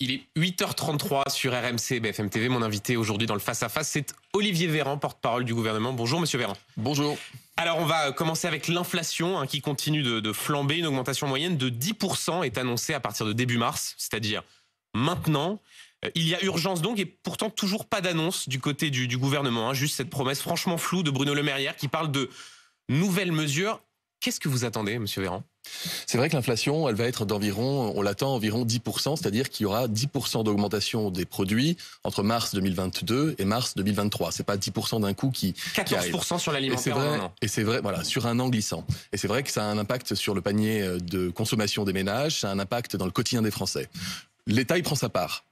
Il est 8h33 sur RMC, BFM TV. Mon invité aujourd'hui dans le face-à-face, c'est Olivier Véran, porte-parole du gouvernement. Bonjour Monsieur Véran. Bonjour. Alors on va commencer avec l'inflation qui continue de flamber. Une augmentation moyenne de 10% est annoncée à partir de début mars, c'est-à-dire maintenant. Il y a urgence donc et pourtant toujours pas d'annonce du côté du gouvernement. Juste cette promesse franchement floue de Bruno Le Maire hier qui parle de nouvelles mesures. Qu'est-ce que vous attendez, Monsieur Véran ? C'est vrai que l'inflation, elle va être d'environ, on l'attend environ 10%, c'est-à-dire qu'il y aura 10% d'augmentation des produits entre mars 2022 et mars 2023. C'est pas 10% d'un coup qui 14% sur l'alimentaire. Et c'est vrai, voilà, sur un an glissant. Et c'est vrai que ça a un impact sur le panier de consommation des ménages, ça a un impact dans le quotidien des Français. L'État, il prend sa part.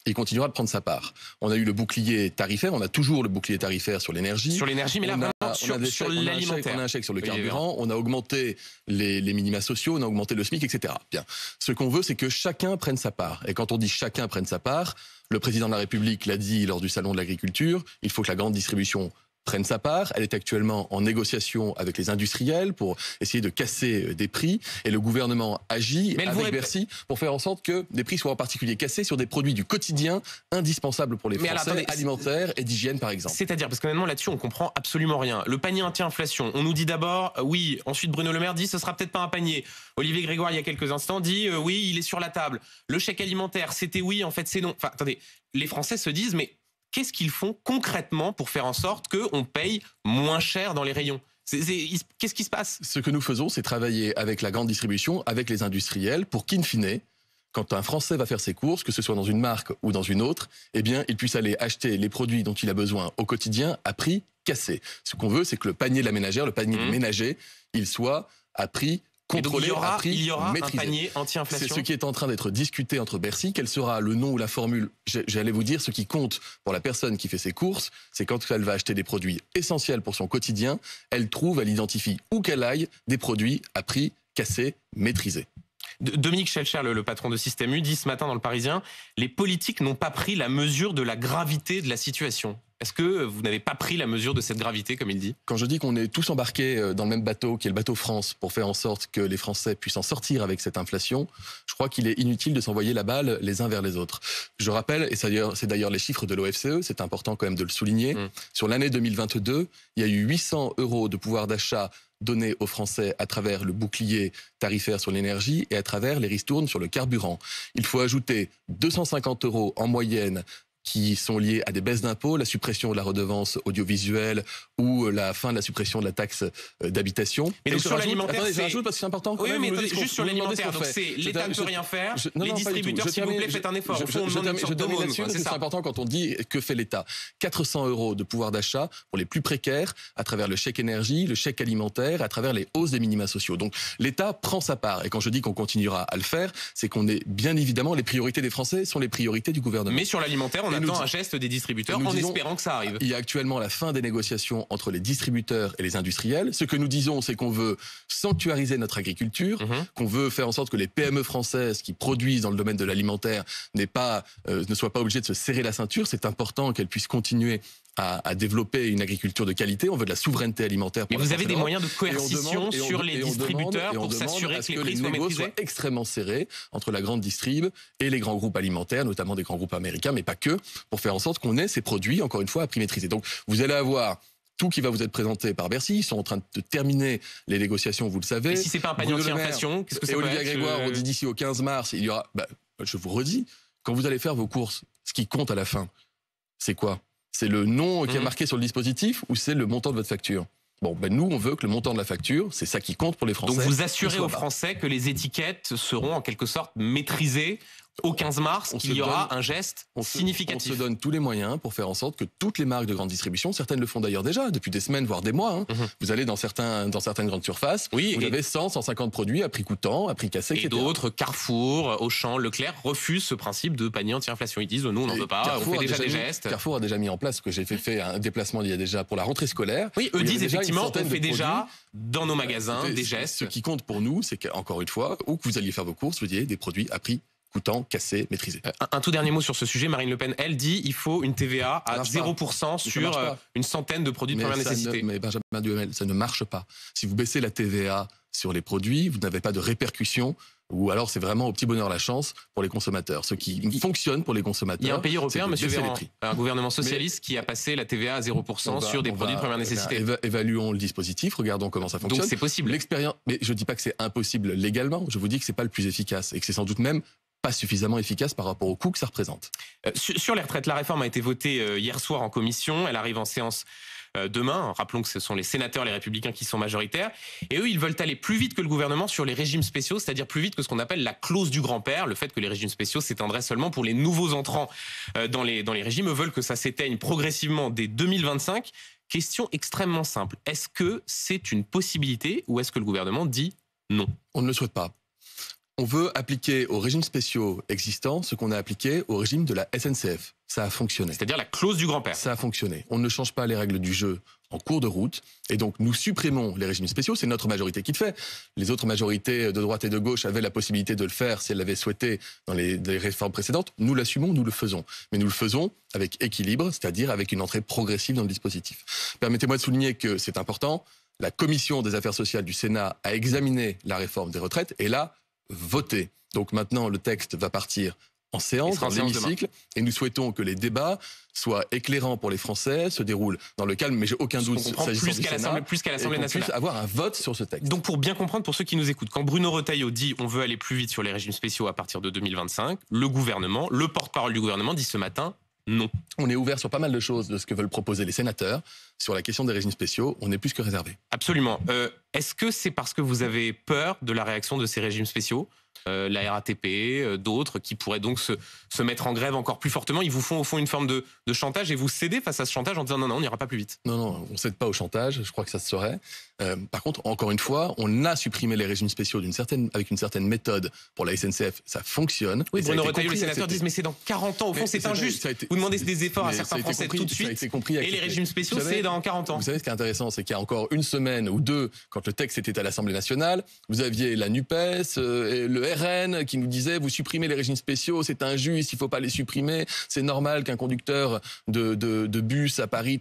Il continuera de prendre sa part. On a eu le bouclier tarifaire, on a toujours le bouclier tarifaire sur l'énergie. Sur l'énergie, mais là, sur l'alimentaire. On a un chèque sur le carburant, on a augmenté les minima sociaux, on a augmenté le SMIC, etc. Bien. Ce qu'on veut, c'est que chacun prenne sa part. Et quand on dit chacun prenne sa part, le président de la République l'a dit lors du salon de l'agriculture, il faut que la grande distribution prenne sa part. Elle est actuellement en négociation avec les industriels pour essayer de casser des prix. Et le gouvernement agit avec Bercy pour faire en sorte que des prix soient en particulier cassés sur des produits du quotidien indispensables pour les Français, alimentaires et d'hygiène par exemple. C'est-à-dire, parce qu'honnêtement là-dessus on comprend absolument rien. Le panier anti-inflation, on nous dit d'abord oui, ensuite Bruno Le Maire dit ce sera peut-être pas un panier. Olivier Grégoire il y a quelques instants dit oui, il est sur la table. Le chèque alimentaire, c'était oui, en fait c'est non. Enfin attendez, les Français se disent mais qu'est-ce qu'ils font concrètement pour faire en sorte qu'on paye moins cher dans les rayons ? Qu'est-ce qui se passe ? Ce que nous faisons, c'est travailler avec la grande distribution, avec les industriels, pour qu'in fine, quand un Français va faire ses courses, que ce soit dans une marque ou dans une autre, eh bien, il puisse aller acheter les produits dont il a besoin au quotidien à prix cassé. Ce qu'on veut, c'est que le panier de la ménagère, le panier du ménager, il soit à prix contrôlé, il y aura un panier anti-inflation. C'est ce qui est en train d'être discuté entre Bercy. Quel sera le nom ou la formule ? J'allais vous dire, ce qui compte pour la personne qui fait ses courses, c'est quand elle va acheter des produits essentiels pour son quotidien, elle identifie où qu'elle aille des produits à prix cassé, maîtrisé. Dominique Schelcher, le patron de Système U, dit ce matin dans Le Parisien, les politiques n'ont pas pris la mesure de la gravité de la situation. Est-ce que vous n'avez pas pris la mesure de cette gravité, comme il dit ? Quand je dis qu'on est tous embarqués dans le même bateau, qui est le bateau France, pour faire en sorte que les Français puissent en sortir avec cette inflation, je crois qu'il est inutile de s'envoyer la balle les uns vers les autres. Je rappelle, et c'est d'ailleurs les chiffres de l'OFCE, c'est important quand même de le souligner, sur l'année 2022, il y a eu 800 € de pouvoir d'achat donnés aux Français à travers le bouclier tarifaire sur l'énergie et à travers les ristournes sur le carburant. Il faut ajouter 250 € en moyenne qui sont liés à des baisses d'impôts, la suppression de la redevance audiovisuelle ou la fin de la suppression de la taxe d'habitation. Mais donc sur l'alimentaire, je rajoute parce que c'est important. Oui, mais attendez, juste sur l'alimentaire, donc c'est l'État ne peut rien faire, les distributeurs, s'il vous plaît, faites un effort. Je termine là-dessus parce que c'est important quand on dit que fait l'État. 400 € de pouvoir d'achat pour les plus précaires à travers le chèque énergie, le chèque alimentaire, à travers les hausses des minima sociaux. Donc l'État prend sa part. Et quand je dis qu'on continuera à le faire, c'est qu'on est bien évidemment, les priorités des Français sont les priorités du gouvernement. Mais sur l'alimentaire, on attend un geste des distributeurs en espérant que ça arrive. Il y a actuellement la fin des négociations entre les distributeurs et les industriels. Ce que nous disons, c'est qu'on veut sanctuariser notre agriculture, qu'on veut faire en sorte que les PME françaises qui produisent dans le domaine de l'alimentaire ne soient pas obligées de se serrer la ceinture. C'est important qu'elles puissent continuer à développer une agriculture de qualité. On veut de la souveraineté alimentaire. Mais vous avez des moyens de coercition sur les distributeurs pour s'assurer que les prix soient maîtrisés ? Soient extrêmement serrés entre la grande distrib et les grands groupes alimentaires, notamment des grands groupes américains, mais pas que, pour faire en sorte qu'on ait ces produits, encore une fois, à prix maîtrisé. Donc, vous allez avoir tout qui va vous être présenté par Bercy. Ils sont en train de terminer les négociations, vous le savez. Et si c'est pas un panier anti-inflation, qu'est-ce que ça peut être ? Olivier Grégoire, on dit d'ici au 15 mars, il y aura... je vous redis, quand vous allez faire vos courses, ce qui compte à la fin, c'est quoi ? C'est le nom qui est marqué sur le dispositif ou c'est le montant de votre facture ? Bon, nous, on veut que le montant de la facture, c'est ça qui compte pour les Français. Donc vous assurez aux Français que les étiquettes seront en quelque sorte maîtrisées au 15 mars, qu'il y aura un geste significatif. On se donne tous les moyens pour faire en sorte que toutes les marques de grande distribution, certaines le font d'ailleurs déjà depuis des semaines, voire des mois. Vous allez dans certaines grandes surfaces, vous avez 100, 150 produits à prix coûtant, à prix cassé, etc. Et d'autres, Carrefour, Auchan, Leclerc, refusent ce principe de panier anti-inflation. Ils disent, nous, on n'en veut pas, Carrefour on fait déjà des gestes. Carrefour a déjà mis en place, ce que j'ai fait un déplacement il y a déjà pour la rentrée scolaire. Oui, eux disent effectivement, on fait déjà dans nos magasins des gestes. Ce qui compte pour nous, c'est qu'encore une fois, où que vous alliez faire vos courses, vous ayez des produits à prix coûtant, cassé, maîtrisé. Un tout dernier mot sur ce sujet. Marine Le Pen, elle dit il faut une TVA à 0% sur une centaine de produits de première nécessité. Mais Benjamin Duhamel, ça ne marche pas. Si vous baissez la TVA sur les produits, vous n'avez pas de répercussion ou alors c'est vraiment au petit bonheur la chance pour les consommateurs. Ce qui fonctionne pour les consommateurs. Il y a un pays européen, monsieur Véran, prix. Un gouvernement socialiste qui a passé la TVA à 0% sur des produits de première nécessité. Évaluons le dispositif, regardons comment ça fonctionne. Donc c'est possible. L'expérience, mais je ne dis pas que c'est impossible légalement, je vous dis que c'est pas le plus efficace et que c'est sans doute même pas suffisamment efficace par rapport au coût que ça représente. Sur les retraites, la réforme a été votée hier soir en commission. Elle arrive en séance demain. Rappelons que ce sont les sénateurs, les républicains qui sont majoritaires. Et eux, ils veulent aller plus vite que le gouvernement sur les régimes spéciaux, c'est-à-dire plus vite que ce qu'on appelle la clause du grand-père, le fait que les régimes spéciaux s'étendraient seulement pour les nouveaux entrants dans les régimes. Eux veulent que ça s'éteigne progressivement dès 2025. Question extrêmement simple. Est-ce que c'est une possibilité ou est-ce que le gouvernement dit non? On ne le souhaite pas. On veut appliquer aux régimes spéciaux existants ce qu'on a appliqué au régime de la SNCF. Ça a fonctionné. C'est-à-dire la clause du grand-père. Ça a fonctionné. On ne change pas les règles du jeu en cours de route. Et donc, nous supprimons les régimes spéciaux. C'est notre majorité qui le fait. Les autres majorités de droite et de gauche avaient la possibilité de le faire si elles l'avaient souhaité dans les réformes précédentes. Nous l'assumons, nous le faisons. Mais nous le faisons avec équilibre, c'est-à-dire avec une entrée progressive dans le dispositif. Permettez-moi de souligner que c'est important. La Commission des affaires sociales du Sénat a examiné la réforme des retraites et l'a voté. Donc maintenant, le texte va partir en séance, dans l'hémicycle, et nous souhaitons que les débats soient éclairants pour les Français, se déroulent dans le calme, mais j'ai aucun doute plus qu'à l'Assemblée nationale. Puisse avoir un vote sur ce texte. Donc pour bien comprendre, pour ceux qui nous écoutent, quand Bruno Retailleau dit on veut aller plus vite sur les régimes spéciaux à partir de 2025, le gouvernement, le porte-parole du gouvernement dit ce matin non. On est ouvert sur pas mal de choses de ce que veulent proposer les sénateurs. Sur la question des régimes spéciaux, on est plus que réservé. Absolument. Est-ce que c'est parce que vous avez peur de la réaction de ces régimes spéciaux, la RATP, d'autres, qui pourraient donc se mettre en grève encore plus fortement? Ils vous font au fond une forme de chantage et vous cédez face à ce chantage en disant non, on n'ira pas plus vite. Non, on ne cède pas au chantage, je crois que ça se saurait. Par contre, encore une fois, on a supprimé les régimes spéciaux avec une certaine méthode pour la SNCF, ça fonctionne. Oui, Bruno Retailleau, les sénateurs disent mais c'est dans 40 ans, au fond c'est injuste. Vous demandez des efforts à certains Français tout de suite, et les régimes spéciaux c'est dans 40 ans. Vous savez ce qui est intéressant, c'est qu'il y a encore une semaine ou deux, quand le texte était à l'Assemblée nationale, vous aviez la NUPES et le RN qui nous disaient vous supprimez les régimes spéciaux, c'est injuste, il ne faut pas les supprimer, c'est normal qu'un conducteur de bus à Paris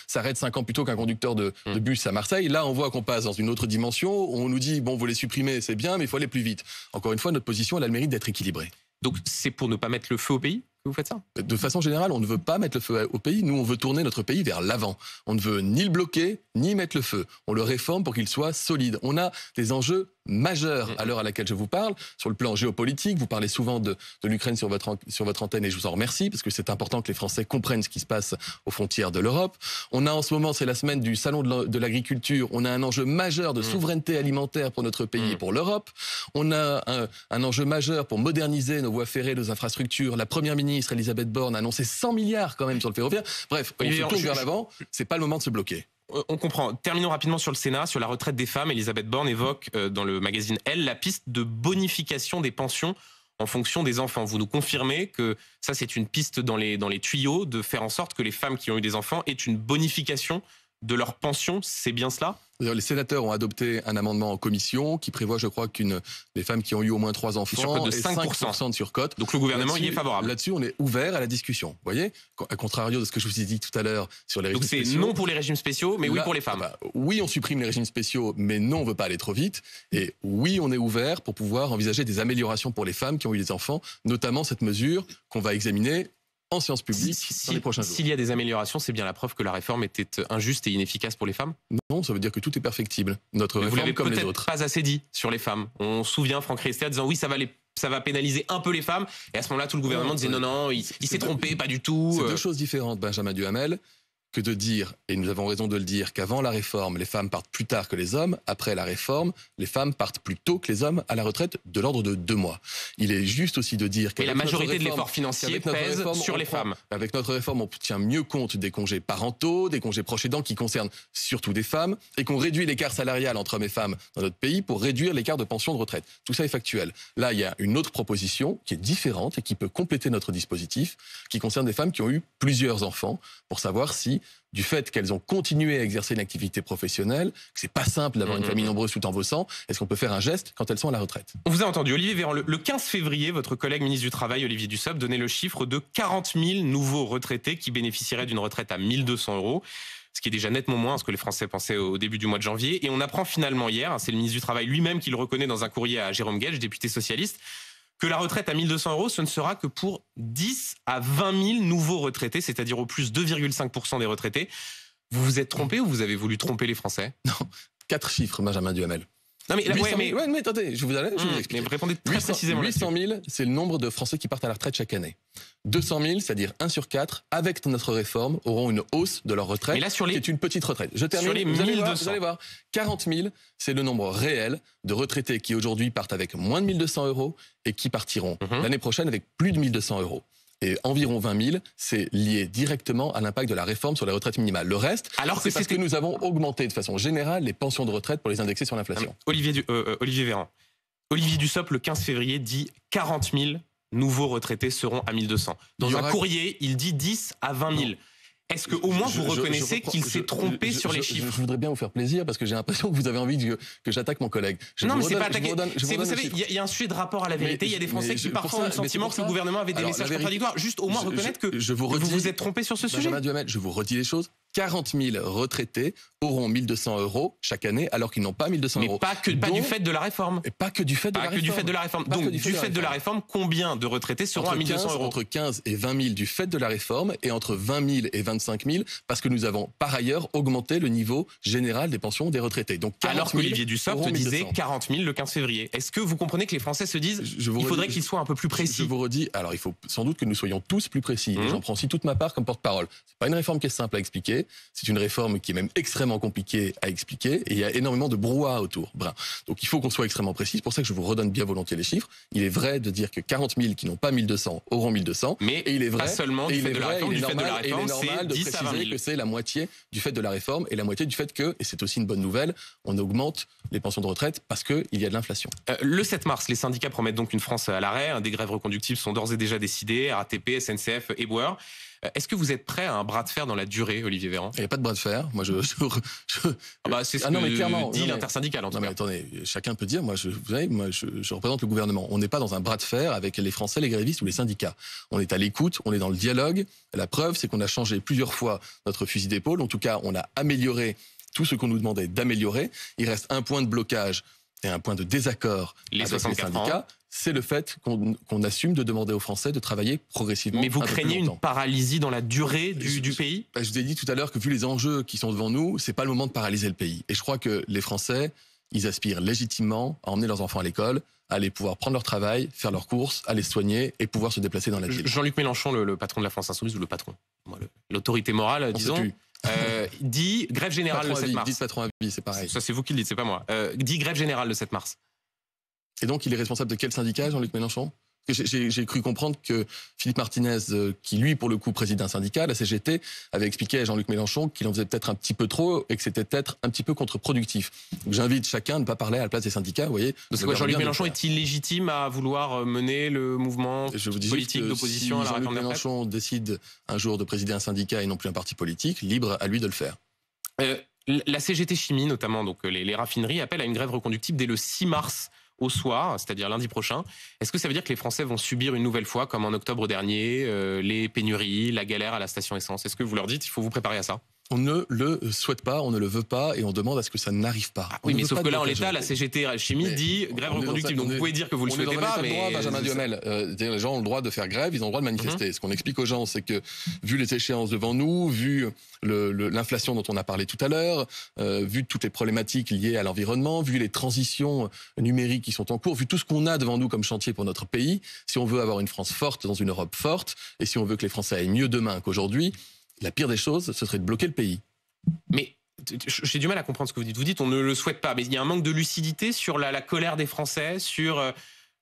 s'arrête 5 ans plus tôt qu'un conducteur de bus à Marseille. Là, on voit qu'on passe dans une autre dimension, on nous dit bon, vous les supprimez, c'est bien, mais il faut aller plus vite. Encore une fois, notre position, elle a le mérite d'être équilibrée. Donc c'est pour ne pas mettre le feu au pays que vous faites ça? De façon générale, on ne veut pas mettre le feu au pays. Nous, on veut tourner notre pays vers l'avant. On ne veut ni le bloquer, ni mettre le feu. On le réforme pour qu'il soit solide. On a des enjeux majeurs à l'heure à laquelle je vous parle. Sur le plan géopolitique, vous parlez souvent de l'Ukraine sur votre antenne et je vous en remercie parce que c'est important que les Français comprennent ce qui se passe aux frontières de l'Europe. On a en ce moment, c'est la semaine du salon de l'agriculture, on a un enjeu majeur de souveraineté alimentaire pour notre pays et pour l'Europe. On a un enjeu majeur pour moderniser nos voies ferrées, nos infrastructures. La première ministre, Elisabeth Borne, a annoncé 100 milliards quand même sur le ferroviaire. Bref, on se tourne vers l'avant, c'est pas le moment de se bloquer. On comprend. Terminons rapidement sur le Sénat, sur la retraite des femmes. Elisabeth Borne évoque dans le magazine Elle la piste de bonification des pensions en fonction des enfants. Vous nous confirmez que ça c'est une piste dans les tuyaux de faire en sorte que les femmes qui ont eu des enfants aient une bonification de leur pension, c'est bien cela? Les sénateurs ont adopté un amendement en commission qui prévoit, je crois, les femmes qui ont eu au moins 3 enfants de et 5% de surcote. Donc le gouvernement y est favorable. Là-dessus, on est ouvert à la discussion. Vous voyez, à contrario de ce que je vous ai dit tout à l'heure sur les régimes spéciaux. Donc c'est non pour les régimes spéciaux, mais oui pour les femmes. Oui, on supprime les régimes spéciaux, mais non, on ne veut pas aller trop vite. Et oui, on est ouvert pour pouvoir envisager des améliorations pour les femmes qui ont eu des enfants, notamment cette mesure qu'on va examiner en séance publique dans les prochains jours. S'il y a des améliorations, c'est bien la preuve que la réforme était injuste et inefficace pour les femmes? Non, ça veut dire que tout est perfectible. Notre réforme, vous l'avez comme les peut-être autres. Pas assez dit sur les femmes. On se souvient Franck Riester disant oui, ça va pénaliser un peu les femmes. Et à ce moment-là, tout le gouvernement disait non, il s'est trompé, pas du tout. C'est deux choses différentes, Benjamin Duhamel, que de dire, et nous avons raison de le dire, qu'avant la réforme, les femmes partent plus tard que les hommes. Après la réforme, les femmes partent plus tôt que les hommes à la retraite de l'ordre de 2 mois. Il est juste aussi de dire qu'avec la majorité de l'effort financier pèse sur les femmes. Avec notre réforme, on tient mieux compte des congés parentaux, des congés proches aidants qui concernent surtout des femmes, et qu'on réduit l'écart salarial entre hommes et femmes dans notre pays pour réduire l'écart de pension de retraite. Tout ça est factuel. Là, il y a une autre proposition qui est différente et qui peut compléter notre dispositif, qui concerne des femmes qui ont eu plusieurs enfants, pour savoir si du fait qu'elles ont continué à exercer une activité professionnelle, que c'est pas simple d'avoir une famille nombreuse tout en bossant, est-ce qu'on peut faire un geste quand elles sont à la retraite? On vous a entendu, Olivier Véran. Le 15 février, votre collègue ministre du Travail, Olivier Dussopt, donnait le chiffre de 40 000 nouveaux retraités qui bénéficieraient d'une retraite à 1 200 €. ce qui est déjà nettement moins ce que les Français pensaient au début du mois de janvier. Et on apprend finalement hier, c'est le ministre du Travail lui-même qui le reconnaît dans un courrier à Jérôme Guedj, député socialiste, que la retraite à 1 200 €, ce ne sera que pour 10 à 20 000 nouveaux retraités, c'est-à-dire au plus 2,5% des retraités. Vous vous êtes trompé ou vous avez voulu tromper les Français? Non, 4 chiffres, Benjamin Duhamel. Non mais, 800 000, mais attendez, je vous expliquer. Mais répondez très précisément. 800 000, c'est le nombre de Français qui partent à la retraite chaque année. 200 000, c'est-à-dire 1 sur 4, avec notre réforme, auront une hausse de leur retraite, mais là, sur les... qui est une petite retraite. Je termine, sur les vous 1200. allez voir. 40 000, c'est le nombre réel de retraités qui aujourd'hui partent avec moins de 1 200 € et qui partiront l'année prochaine avec plus de 1 200 €. Et environ 20 000, c'est lié directement à l'impact de la réforme sur la retraite minimale. Le reste, c'est parce que nous avons augmenté de façon générale les pensions de retraite pour les indexer sur l'inflation. Olivier Véran. Olivier Dussopt, le 15 février, dit 40 000 nouveaux retraités seront à 1 200. Dans un courrier, il dit 10 à 20 000. Est-ce qu'au moins vous reconnaissez qu'il s'est trompé sur les chiffres? Je voudrais bien vous faire plaisir parce que j'ai l'impression que vous avez envie que j'attaque mon collègue. Non, mais c'est pas attaquer. Vous savez, il y a un sujet de rapport à la vérité. Il y a des Français qui parfois ont le sentiment que le gouvernement avait des messages contradictoires. Juste au moins reconnaître que vous vous êtes trompé sur ce sujet. Benjamin Duhamel, je vous redis les choses. 40 000 retraités auront 1 200 € chaque année alors qu'ils n'ont pas 1 200 €. Mais pas du fait de la réforme. Et pas que du fait de la réforme. Du fait de la réforme. Donc, du fait de la réforme, combien de retraités seront à 1 200 €? Entre 15 et 20 000 du fait de la réforme et entre 20 000 et 25 000 parce que nous avons par ailleurs augmenté le niveau général des pensions des retraités. Donc, alors qu'Olivier Dussopt disait 40 000 le 15 février. Est-ce que vous comprenez que les Français se disent il faudrait qu'ils soient un peu plus précis? Je vous redis, alors il faut sans doute que nous soyons tous plus précis. Et j'en prends aussi toute ma part comme porte-parole. C'est pas une réforme qui est simple à expliquer. C'est une réforme qui est même extrêmement compliquée à expliquer et il y a énormément de brouhaha autour. Donc il faut qu'on soit extrêmement précis. C'est pour ça que je vous redonne bien volontiers les chiffres. Il est vrai de dire que 40 000 qui n'ont pas 1 200 auront 1 200. Mais et il est vrai, pas seulement du fait de la réforme. Du fait de la réforme, c'est 10 à 20 000. Que c'est la moitié du fait de la réforme et la moitié du fait que, et c'est aussi une bonne nouvelle, on augmente les pensions de retraite parce qu'il y a de l'inflation. Le 7 mars, les syndicats promettent donc une France à l'arrêt. Des grèves reconductibles sont d'ores et déjà décidées. RATP, SNCF, Éboueur. Est-ce que vous êtes prêt à un bras de fer dans la durée, Olivier Véran? Il n'y a pas de bras de fer. Moi, c'est ce que dit l'intersyndical, en tout cas. Mais attendez, chacun peut dire, vous savez, je représente le gouvernement. On n'est pas dans un bras de fer avec les Français, les grévistes ou les syndicats. On est à l'écoute, on est dans le dialogue. La preuve, c'est qu'on a changé plusieurs fois notre fusil d'épaule. En tout cas, on a amélioré tout ce qu'on nous demandait d'améliorer. Il reste un point de blocage et un point de désaccord avec les syndicats. C'est le fait qu'on assume de demander aux Français de travailler progressivement. Mais vous craignez une paralysie dans la durée du pays? Je vous ai dit tout à l'heure que vu les enjeux qui sont devant nous, c'est pas le moment de paralyser le pays. Et je crois que les Français, ils aspirent légitimement à emmener leurs enfants à l'école, à aller pouvoir prendre leur travail, faire leurs courses, aller se soigner et pouvoir se déplacer dans la ville. Jean-Luc Mélenchon, le patron de la France Insoumise, ou le patron, l'autorité morale, disons, dit grève générale le 7 mars. Dites patron à vie, c'est pareil. Ça, c'est vous qui le dites, c'est pas moi. Dit grève générale le 7 mars. Et donc, il est responsable de quel syndicat, Jean-Luc Mélenchon? J'ai cru comprendre que Philippe Martinez, qui lui, pour le coup, préside un syndicat, la CGT, avait expliqué à Jean-Luc Mélenchon qu'il en faisait peut-être un petit peu trop et que c'était peut-être un petit peu contre-productif. Donc j'invite chacun à ne pas parler à la place des syndicats, vous voyez. Jean-Luc Mélenchon est illégitime à vouloir mener le mouvement politique d'opposition à la réforme des retraites? Si Jean-Luc Mélenchon décide un jour de présider un syndicat et non plus un parti politique, libre à lui de le faire. La CGT Chimie, notamment, donc les raffineries, appellent à une grève reconductible dès le 6 mars. Au soir, c'est-à-dire lundi prochain. Est-ce que ça veut dire que les Français vont subir une nouvelle fois, comme en octobre dernier, les pénuries, la galère à la station essence? Est-ce que vous leur dites, il faut vous préparer à ça? On ne le souhaite pas, on ne le veut pas et on demande à ce que ça n'arrive pas. Oui, mais sauf que là, en l'état, la CGT Chimie dit grève reconductible. Donc vous pouvez dire que vous le souhaitez pas, mais... Benjamin Duhamel, les gens ont le droit de faire grève, ils ont le droit de manifester. Ce qu'on explique aux gens, c'est que, vu les échéances devant nous, vu l'inflation dont on a parlé tout à l'heure, vu toutes les problématiques liées à l'environnement, vu les transitions numériques qui sont en cours, vu tout ce qu'on a devant nous comme chantier pour notre pays, si on veut avoir une France forte dans une Europe forte, et si on veut que les Français aillent mieux demain qu'aujourd'hui, la pire des choses, ce serait de bloquer le pays. Mais j'ai du mal à comprendre ce que vous dites. Vous dites on ne le souhaite pas, mais il y a un manque de lucidité sur la colère des Français, sur...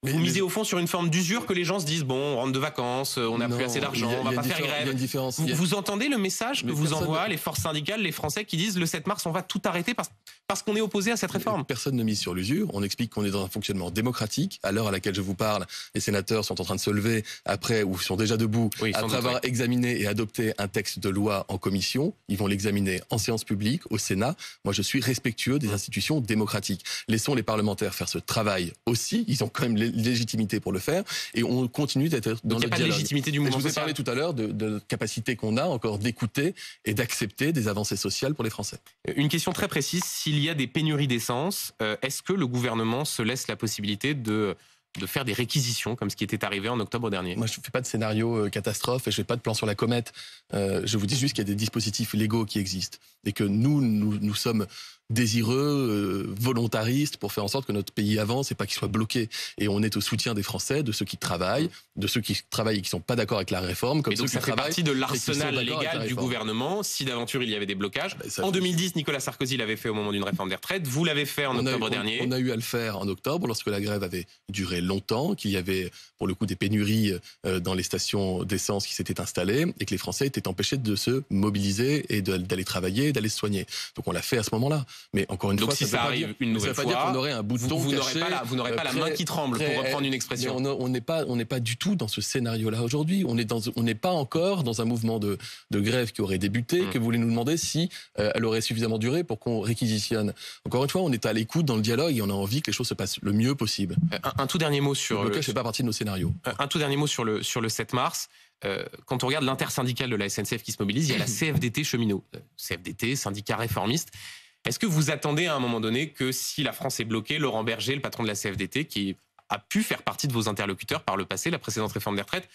Vous misez au fond sur une forme d'usure que les gens se disent bon, on rentre de vacances, on n'a plus assez d'argent, on va pas faire grève. Vous entendez le message que vous envoient les forces syndicales, les Français qui disent le 7 mars on va tout arrêter parce qu'on est opposé à cette réforme? Personne ne mise sur l'usure. On explique qu'on est dans un fonctionnement démocratique. À l'heure à laquelle je vous parle, les sénateurs sont en train de se lever après ou sont déjà debout après avoir examiné et adopté un texte de loi en commission. Ils vont l'examiner en séance publique au Sénat. Moi, je suis respectueux des institutions démocratiques. Laissons les parlementaires faire ce travail aussi. Ils ont quand même légitimité pour le faire et on continue d'être dans le dialogue. Il n'y a pas de légitimité du mouvement social. Je vous ai parlé tout à l'heure de capacité qu'on a encore d'écouter et d'accepter des avancées sociales pour les Français. Une question très précise, s'il y a des pénuries d'essence, est-ce que le gouvernement se laisse la possibilité de faire des réquisitions, comme ce qui était arrivé en octobre dernier? Moi, je ne fais pas de scénario catastrophe et je ne fais pas de plan sur la comète. Je vous dis juste qu'il y a des dispositifs légaux qui existent et que nous sommes désireux, volontaristes pour faire en sorte que notre pays avance et pas qu'il soit bloqué. Et on est au soutien des Français, de ceux qui travaillent et qui ne sont pas d'accord avec la réforme. Comme et donc ceux ça qui fait partie de l'arsenal légal du gouvernement. Si d'aventure il y avait des blocages. En 2010, Nicolas Sarkozy l'avait fait au moment d'une réforme des retraites. Vous l'avez fait en octobre dernier. On a eu à le faire en octobre lorsque la grève avait duré longtemps, qu'il y avait pour le coup des pénuries dans les stations d'essence qui s'étaient installées et que les Français étaient empêchés de se mobiliser et d'aller travailler et d'aller se soigner. Donc on l'a fait à ce moment-là. Mais encore une fois, si ça arrive une nouvelle fois, qu'on aurait un bouton vous n'aurez pas la main qui tremble, pour reprendre une expression. On n'est pas du tout dans ce scénario-là aujourd'hui. On n'est pas encore dans un mouvement de grève qui aurait débuté, que vous voulez nous demander si elle aurait suffisamment duré pour qu'on réquisitionne. Encore une fois, on est à l'écoute dans le dialogue et on a envie que les choses se passent le mieux possible. Un tout dernier mot sur... Le blocage fait pas partie de nos scénarios. Un tout dernier mot sur le 7 mars. Quand on regarde l'intersyndicale de la SNCF qui se mobilise, il y a la CFDT cheminot. CFDT, syndicat réformiste. Est-ce que vous attendez à un moment donné que si la France est bloquée, Laurent Berger, le patron de la CFDT, qui a pu faire partie de vos interlocuteurs par le passé, la précédente réforme des retraites,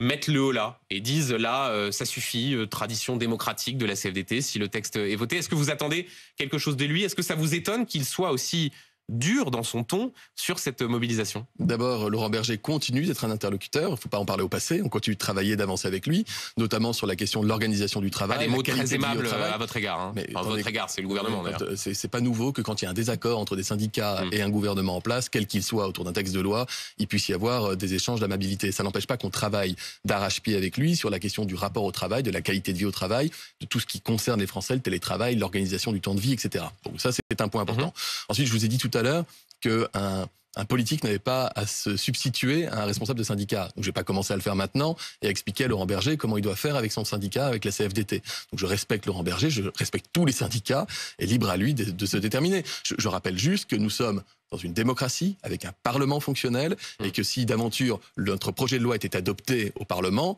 mettent le haut là et disent là, ça suffit, tradition démocratique de la CFDT, si le texte est voté. Est-ce que vous attendez quelque chose de lui? Est-ce que ça vous étonne qu'il soit aussi dur dans son ton sur cette mobilisation? D'abord, Laurent Berger continue d'être un interlocuteur. Il ne faut pas en parler au passé. On continue de travailler, d'avancer avec lui, notamment sur la question de l'organisation du travail. Des mots très aimables à votre égard. Hein. Mais, à votre égard, c'est le gouvernement d'ailleurs. C'est pas nouveau que quand il y a un désaccord entre des syndicats et un gouvernement en place, quel qu'il soit autour d'un texte de loi, il puisse y avoir des échanges d'amabilité. Ça n'empêche pas qu'on travaille d'arrache-pied avec lui sur la question du rapport au travail, de la qualité de vie au travail, de tout ce qui concerne les Français, le télétravail, l'organisation du temps de vie, etc. Donc ça, c'est un point important. Ensuite, je vous ai dit tout à l'heure qu'un politique n'avait pas à se substituer à un responsable de syndicat. Donc je vais pas commencer à le faire maintenant et à expliquer à Laurent Berger comment il doit faire avec son syndicat, avec la CFDT. Donc je respecte Laurent Berger, je respecte tous les syndicats et libre à lui de se déterminer. Je rappelle juste que nous sommes dans une démocratie avec un Parlement fonctionnel et que si d'aventure notre projet de loi était adopté au Parlement,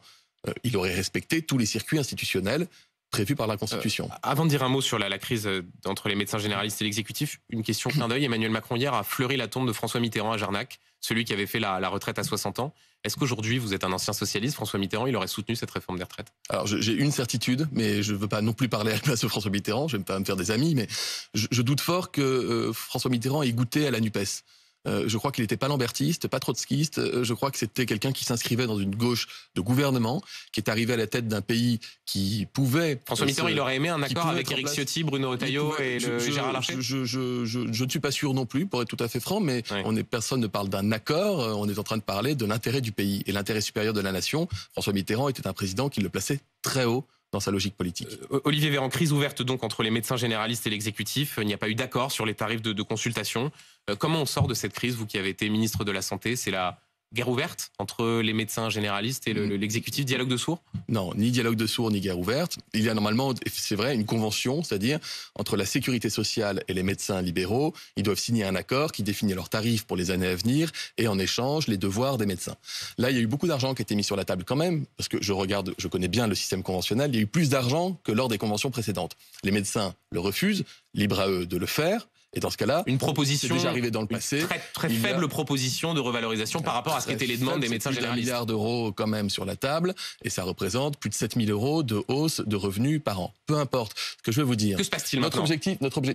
il aurait respecté tous les circuits institutionnels prévu par la Constitution. Avant de dire un mot sur la crise entre les médecins généralistes et l'exécutif, une question clin d'œil. Emmanuel Macron hier a fleuri la tombe de François Mitterrand à Jarnac, celui qui avait fait la retraite à 60 ans. Est-ce qu'aujourd'hui, vous êtes un ancien socialiste, François Mitterrand, il aurait soutenu cette réforme des retraites? Alors j'ai une certitude, mais je ne veux pas non plus parler à la place de François Mitterrand, je ne vais pas me faire des amis, mais je doute fort que François Mitterrand ait goûté à la NUPES. Je crois qu'il n'était pas lambertiste, pas trotskiste. Je crois que c'était quelqu'un qui s'inscrivait dans une gauche de gouvernement, qui est arrivé à la tête d'un pays qui pouvait... François Mitterrand, il aurait aimé un accord avec Éric Ciotti, Bruno Retailleau et Gérard Larcher? Je ne suis pas sûr non plus, pour être tout à fait franc, mais personne ne parle d'un accord. On est en train de parler de l'intérêt du pays et l'intérêt supérieur de la nation. François Mitterrand était un président qui le plaçait très haut dans sa logique politique. Olivier Véran, crise ouverte donc entre les médecins généralistes et l'exécutif. Il n'y a pas eu d'accord sur les tarifs de consultation. Comment on sort de cette crise, vous qui avez été ministre de la Santé? C'est la guerre ouverte entre les médecins généralistes et l'exécutif, dialogue de sourds? Non, ni dialogue de sourds, ni guerre ouverte. Il y a normalement, c'est vrai, une convention, c'est-à-dire entre la sécurité sociale et les médecins libéraux. Ils doivent signer un accord qui définit leurs tarifs pour les années à venir et en échange, les devoirs des médecins. Là, il y a eu beaucoup d'argent qui a été mis sur la table quand même, parce que je connais bien le système conventionnel. Il y a eu plus d'argent que lors des conventions précédentes. Les médecins le refusent, libre à eux de le faire. Et dans ce cas-là, une proposition, c'est déjà arrivé dans le passé. Très faible proposition de revalorisation par rapport à ce qu'étaient les demandes des médecins généralistes. 1 milliard d'euros quand même sur la table, et ça représente plus de 7 000 euros de hausse de revenus par an. Peu importe. Ce que je veux vous dire. Que se passe-t-il maintenant?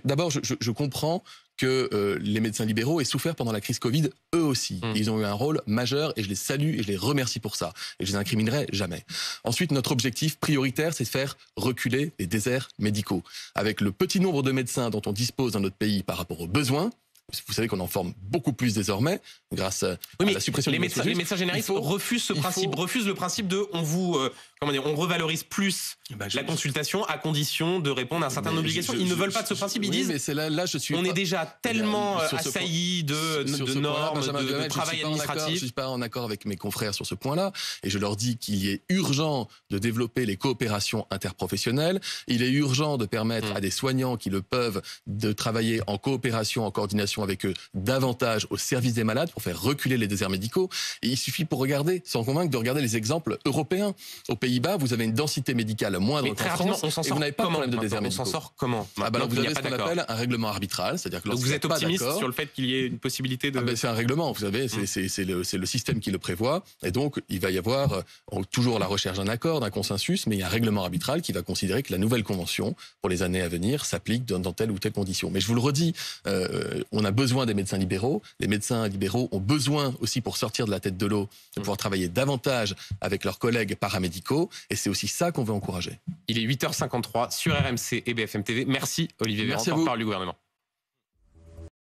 D'abord, je comprends que les médecins libéraux aient souffert pendant la crise Covid, eux aussi. Ils ont eu un rôle majeur et je les salue et je les remercie pour ça. Et je les incriminerai jamais. Ensuite, notre objectif prioritaire, c'est de faire reculer les déserts médicaux. Avec le petit nombre de médecins dont on dispose dans notre pays par rapport aux besoins, vous savez qu'on en forme beaucoup plus désormais grâce à la suppression des médecins généralistes refusent le principe de on vous comment dire, on revalorise plus la consultation à condition de répondre à certaines obligations. Ils ne veulent pas de ce principe. Ils disent, mais c'est là, je suis on pas, est déjà tellement assaillis de normes, de travail administratif. Je suis pas en accord avec mes confrères sur ce point-là, et je leur dis qu'il est urgent de développer les coopérations interprofessionnelles. Il est urgent de permettre à des soignants qui le peuvent de travailler en coopération, en coordination avec eux, davantage au service des malades pour faire reculer les déserts médicaux. Et il suffit pour regarder, sans convaincre, de regarder les exemples européens. Aux Pays-Bas, vous avez une densité médicale moindre qu'en France, et vous n'avez pas de problème de déserts médicaux. On s'en sort comment? Alors vous avez ce qu'on appelle un règlement arbitral, c'est-à-dire que donc vous êtes optimiste sur le fait qu'il y ait une possibilité de... c'est un règlement, vous savez, c'est le système qui le prévoit, et donc il va y avoir toujours la recherche d'un accord, d'un consensus, mais il y a un règlement arbitral qui va considérer que la nouvelle convention pour les années à venir s'applique dans telle ou telle condition. Mais je vous le redis, on a besoin des médecins libéraux. Les médecins libéraux ont besoin aussi, pour sortir de la tête de l'eau, de pouvoir travailler davantage avec leurs collègues paramédicaux, et c'est aussi ça qu'on veut encourager. Il est 8h53 sur RMC et BFM TV. Merci Olivier Véran, porte-parole du gouvernement.